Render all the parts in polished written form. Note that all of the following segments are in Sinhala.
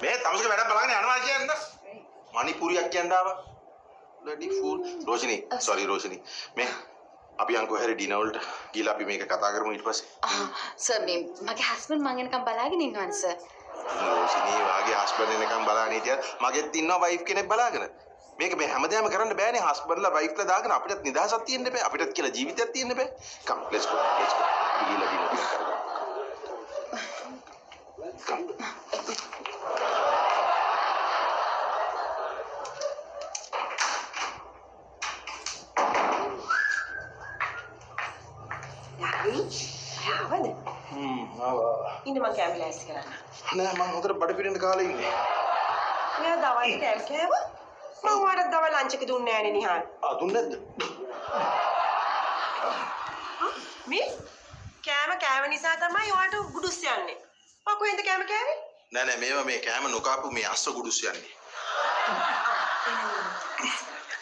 මේ තමුසේක වැඩ බලන්න යනවා කියන්න. මණිපුරියක් කියන්න ආවා. bloody fool. රෝෂිනි, sorry රෝෂිනි. මේ අපි අංකෝ හැරි ඩිනර් වලට ගිහලා අපි මේක කතා කරමු ඊට පස්සේ. සර් මේ මගේ හස්බන්ඩ් මං එනකම් බලාගෙන ඉන්නවනේ සර්. රෝෂිනි වාගේ හස්බන්ඩ් එනකම් බලාගෙන හිටියත් මගෙත් ඉන්නවා වයිෆ් කෙනෙක් බලාගෙන. මේක මේ හැමදාම කරන්න බෑනේ හස්බන්ඩ්ලා වයිෆ්ලා දාගෙන අපිටත් නිදහසක් තියෙන්න බෑ. අපිටත් කියලා ජීවිතයක් තියෙන්න බෑ. come let's go. ගිහලා ඩිනර් කරමු. come. ඉන්න මං කෑම ලෑස්ති කරන්න. නෑ මං හොඳට බඩ පිරෙන්න කාලේ ඉන්නේ. මෙයා දවල්ට කෑම කෑවා? මං ඔයාලට දවල් ලන්ච් එක දුන්නේ නෑනේ නිහාල්. දුන්නේ නැද්ද? මේ කෑම නිසා තමයි ඔයාලට ගුඩුස් යන්නේ. මං කොහෙන්ද කෑම කෑවේ? නෑ මේවා මේ කෑම නොකාපු මේ අස්ස ගුඩුස් යන්නේ.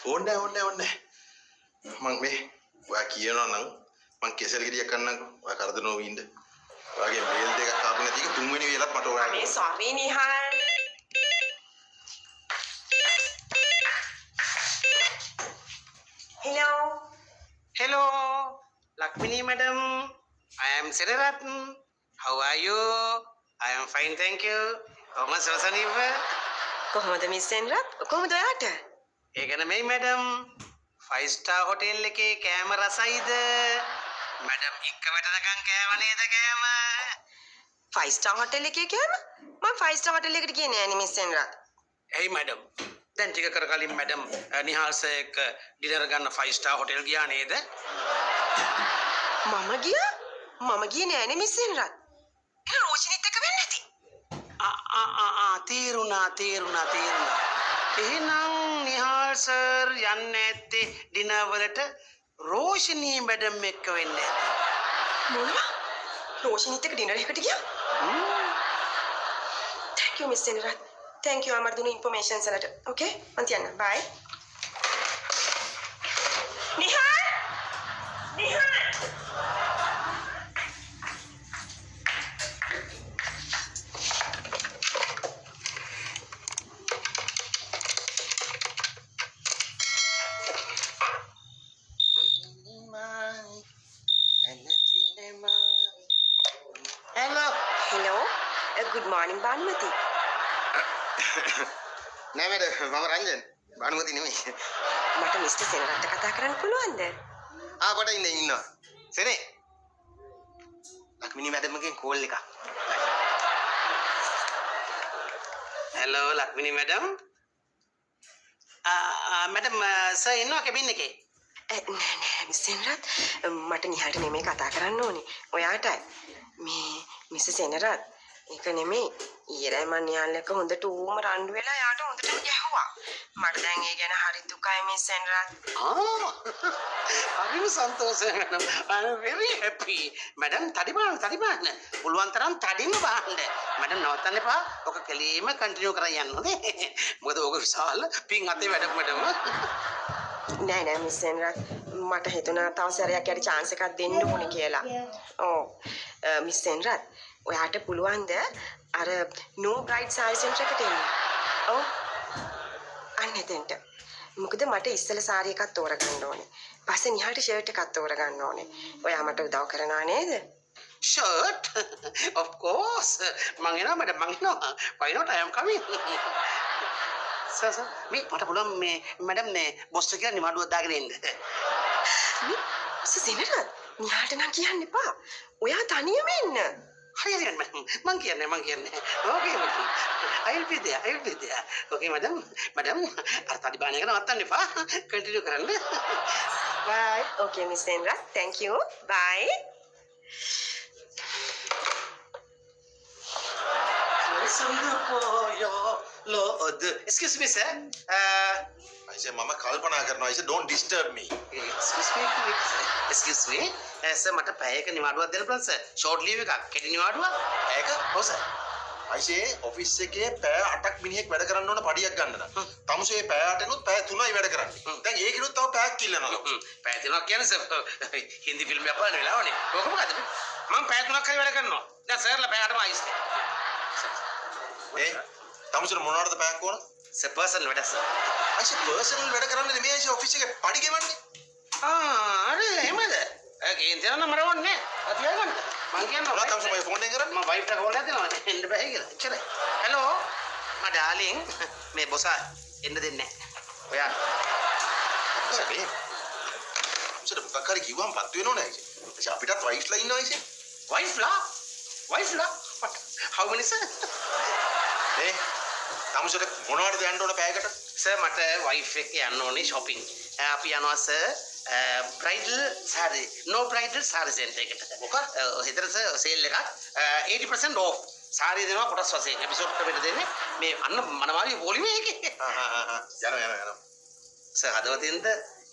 ඕන්නේ. මං මේ ඔයා කියනවා නම් මං කෙසෙල් ගෙඩියක් කන්නම්කෝ. ඔයා කරදර නොවී ඉන්න. ඔයාගේ මේල් දෙකක් ආපු නැති එක තුන්වෙනි වේලත් මට ඔයා. අනේ sorry Nihal. Hello, Lakshmi madam. I am Siriratn. How are you? I am fine, thank you. කොහොමද සවසනීව? කොහොමද මිස් සෙන්රත්? කොහොමද ඔයාට? ඒක නෙමෙයි madam. 5 star hotel එකේ කෑම රසයිද? madam එක්ක වැටෙනකන් කෑව නේද කෑම? 5 star hotel එකේ කෑම? මම 5 star hotel එකට ගියේ නෑනේ මිස් සෙන්රත්. Hey madam. දැන් ටික කර කලින් madam නිහාල්ස එක්ක ඩිනර් ගන්න 5 star hotel ගියා නේද? මම ගියේ නෑනේ මිස් සෙන්රත්. ඒක රෝෂිනිත් එක්ක වෙන්නේ නැති. තේරුණා. එහෙනම් නිහාල් සර් යන්නේ නැත්තේ ඩිනර් වලට රෝෂිනී මැඩම් එක්ක වෙන්නේ නැති. මොනවා? රෝෂිනිත් එක්ක ඩිනර් එකට ගියා? Thank you miss Senarath. Thank you Amara දුන්න ඉන්ෆර්මේෂන්ස් වලට. Okay? මං තියන්න. Bye. Nihal! Hello. Good morning Banmati. නෑ මම රංජන්. බානුමති නෙමෙයි. මට මිස්ටර් සෙනරත්ට කතා කරන්න පුළුවන්ද? කොට ඉන්නවා. සෙනේ. ලක්මිනී මැඩම් එකෙන් කෝල් එකක්. Hello Lakshmi madam. Madam sir ඉන්නවා කැබින් එකේ. නෑ මිස් සෙනරත් මට නිහාට නෙමෙයි කතා කරන්න ඕනේ. ඔයාටයි. මේ මිස් සෙනරත් ඒක නෙමෙයි. ඊයේ මම නිහාල් එක්ක හොඳට ඌම රණ්ඩු වෙලා යාට හොඳට ගැහුවා. මට දැන් ඒ ගැන හරි දුකයි මිස් සෙනරත්. හරිම සන්තෝෂයි madam. I'm very happy. madam තඩිපාන. පුළුවන් තරම් තඩින්න බාන්න. madam නවත්තන්න එපා. ඔක කෙලීම කන්ටිනියු කරන් යන්න ඕනේ. මොකද ඔක විශාල පින් අතේ වැඩක් madam. නෑ මිස් සෙනරත් මට හිතුණා තව සැරයක් යට chance එකක් දෙන්න ඕනේ කියලා. ඔව්. මිස් සෙනරත් ඔයාට පුළුවන්ද අර no bride saree center එකට එන්න? ඔව්. අන්න එතෙන්ට. මොකද මට ඉස්සෙල්ලා සාරි එකක් තෝරගන්න ඕනේ. පස්සේ නිහාට ෂර්ට් එකක් තෝරගන්න ඕනේ. ඔයා මට උදව් කරනවා නේද? Shirt? Of course. මං එනවා madam. Why not? I am coming. Sir මේ මට පුළුවන් මේ madam මේ බොස් එක කියලා නිමාඩුවක් දාගෙන එන්න. සෙනරත් නිහාට නම් කියන්න එපා. ඔයා තනියම එන්න. හරි madam. මං කියන්නේ. Okay madam. I will be there. Okay madam. අර තඩිපාන එක නවත්තන්න එපා. කන්ටිනියු කරන්න. Bye. Okay Miss Sendra. Thank you. Bye. Excuse me sir. I said මම කල්පනා කරනවා. I said don't disturb me. Excuse me. Sir මට පැයක නිවාඩුවක් දෙන්න පුළුවන් සර්. ෂෝට් ලීව් එකක්. කෙටි නිවාඩුවක්. ඒක ඔව් සර්. I say ඔෆිස් එකේ පැය 8ක් මිනිහෙක් වැඩ කරන්න ඕන පඩියක් ගන්න නම්. තමුසේ පැය 8නුත් පැය 3යි වැඩ කරන්නේ. දැන් ඒකිනුත් තව පැයක් කිල්ලනවා. පැය 3ක් කියන්නේ සර් හින්දි ෆිල්ම් එකක් බලන වෙලාවනේ. ඔක මොකද? මම පැය 3ක් හරි වැඩ කරනවා. දැන් සර්ලා පැය 8ම ආයිස්තේ. තමුසට මොනවටද පැයක් ඕන? සර් පර්සනල් වැඩ සර්. අයිෂ පර්සනල් වැඩ කරන්නේ නෙමෙයි අයිෂ ඔෆිස් එකේ පඩි ගෙවන්නේ. අර එහෙමද? ගේන් දෙනවා නම් මට ඕනේ නැහැ. තියාගන්න. මං කියනවා ඔයා තමුස මගේ ෆෝන් එකෙන් කරන්නේ. මම වයිෆ්ට කෝල් එකක් දෙනවා. එන්න බෑ කියලා. එච්චරයි. හෙලෝ. මා ඩාලින් මේ බොස එන්න දෙන්නේ නැහැ. ඔයා සරේ. තමුසට මොකක් හරි කිව්වම පත් වෙනවනේ අයිෂ. අයිෂ අපිටත් වයිෆ්ලා ඉන්නවා අයිෂ. වයිෆ්ලා? වයිෆ්ලා? what? how many sir? නේ තමුසට මොනවටද යන්න ඕන පැයකට? සර් මට වයිෆ් එක්ක යන්න ඕනේ shopping. අපි යනවා sir bridal saree no bridal saree center එකට. මොකක්ද? හිතර සර් සේල් එකක් 80% off. සාරිය දෙනවා කොටස් වශයෙන් එපිසෝඩ් එකට දෙන්නේ. මේ අන්න මනමාලි පොලිමේ එකේ. යනවා. සර් හදවතින්ද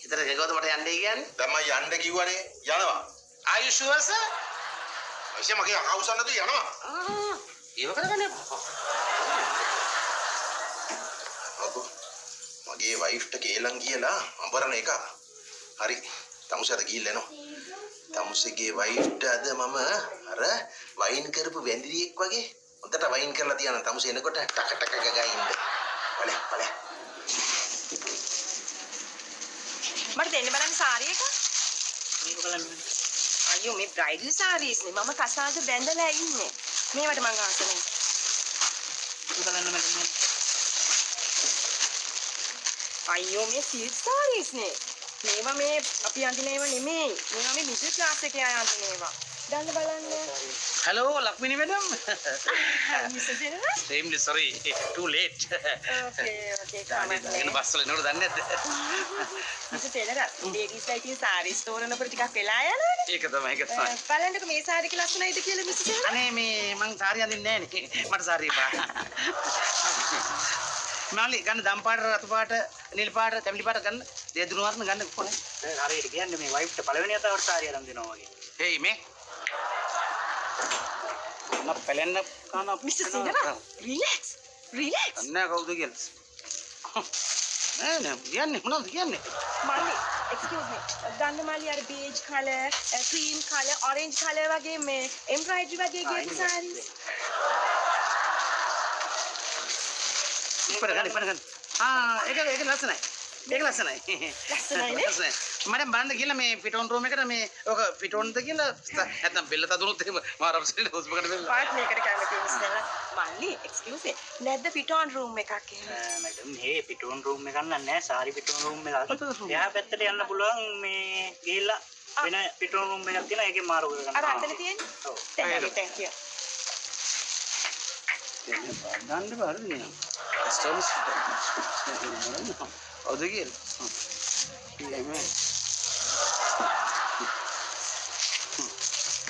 හිතර ගෙගවද මට යන්නේ කියන්නේ? දැන් මම යන්න කිව්වනේ යනවා. are you sure sir? අයිෂ මගේ අහවුසන් නැතුව යනවා. ඒව කරගන්න අකෝ මගේ වයිෆ්ට කේලම් කියලා අඹරන එක. හරි. තමුස අද ගිහිල්ලා එනවා. තමුසගේ වයිෆ්ට අද මම අර වයින් කරපු වැඳිරියෙක් වගේ හොඳට වයින් කරලා තියන තමුස එනකොට ටක ටක ගගා ඉන්න. බලය. මට දෙන්න බලන්න සාරි එක. අයියෝ මේ බ්‍රයිඩල් සාරීස් නේ. මම කසාද බැඳලා ඉන්නේ. මේවට මං ආස නැහැ. අයියෝ මේ සිල්ක් සාරීස් නේ. මේවා මේ අපි අඳින ඒවා නෙමෙයි. මේවා මේ මිඩල් ක්ලාස් එකේ අය අඳින ඒවා. දැන් බලන්න. hello Lakmini madam. Mister general. extremely sorry too late. ඕකේ ඉගෙන බස් වල එනකොට දන්නේ නැද්ද? මිස්ටර් ජෙනරල් ලේඩීස්ලා ඉතින් සාරීස් තෝරනකොට ටිකක් වෙලා යනවානේ. ඒක තමයි. බලන්නකො මේ සාරි එක ලස්සනයිද කියලා මිස්ටර් ජෙනරල්. අනේ මේ මං සාරිය අඳින්නේ නැහැ නේ. මට සාරිය එපා. මාලි ගන්න දම් පාට රතු පාට නිල් පාට තැඹිලි පාට ගන්න දෙදුණු වර්ණ ගන්න කොහොමද? හරියට කියන්නේ මේ වයිෆ්ට පළවෙනි අතවට සාරිය අරන් දෙනවා වගේ. හේයි මේ මම පැලෙන්න කන මිස්ටර් ජෙනරල් රිලැක්ස්. නෑ කවුද කියන්නේ? නෑ කියන්නේ මොනවද කියන්නේ? මල්ලි එක්ස්කියුස් මී. ගන්න මල්ලි අර beige colour, cream colour, orange colour වගේ මේ එම්බ්‍රොයිඩරි වගේ ගේපු සාරීස්. ඉපර ගන්න. ඒක ලස්සනයි. ලස්සනයි. මම බලන්න කියලා මේ ෆිටෝන් රූම් එකට මේ ඔක ෆිටෝන්ද කියලා නැත්නම් බෙල්ල තදුනොත් එහෙම මාර අප්සෙට් හොස්පිටල් බෙල්ල. පාට් මේකට කැමති මිස්ටර් ජෙනරල්. මල්ලි එක්ස්කියුස් මී. නැද්ද පිටෝන් රූම් එකක් එහෙම? මැඩම් මේ පිටෝන් රූම් එකක් නෑ සාරි පිටෝන් රූම් එකක්. එහා පැත්තට යන්න පුළුවන් මේ ගිහිල්ලා වෙන පිටෝන් රූම් එකක් තියෙනවා ඒකේ මාරු කරගන්න. අර අතන තියෙන්නේ? ඔව්. thank you. ගන්න බාරද නේ. ස්ටෝන්ස්. ඔද කියලා.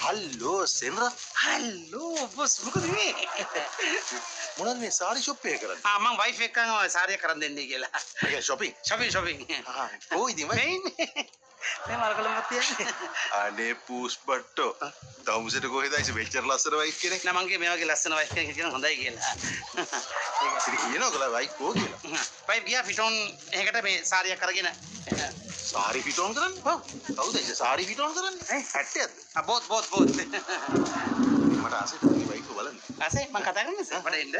හල්ලෝ සෙන්රා හලෝ බොස් මොකද මේ? මොනවද මේ සාරි ෂොප් එක කරන්නේ? මම වයිෆ් එක්කම සාරිය කරන් දෙන්නේ කියලා. ඒක shopping. shopping. කොයිද මේ? මේ මල්කලමත් තියන්නේ. අනේ පූස් බට්ටෝ. තමුසට කොහෙද අයිස වෙච්චර ලස්සන වයිෆ් කෙනෙක්? නෑ මං කිය මේ වගේ ලස්සන වයිෆ් කෙනෙක් කියන හොඳයි කියලා. ඉතින් කියනවා කලා වයිෆ් කෝ කියලා. වයිෆ් ගියා ෆිටෝන් එකකට මේ සාරියක් අරගෙන. සාරි ෆිටෝන් කරන්නේ? ඔව්. කවුද ඒ සාරි ෆිටෝන් කරන්නේ? 60ක්ද? බෝත්. මට ආසෙට මේ වයිෆ් බලන්න. ආසේ මං කතා කරන්නේ මට එන්න.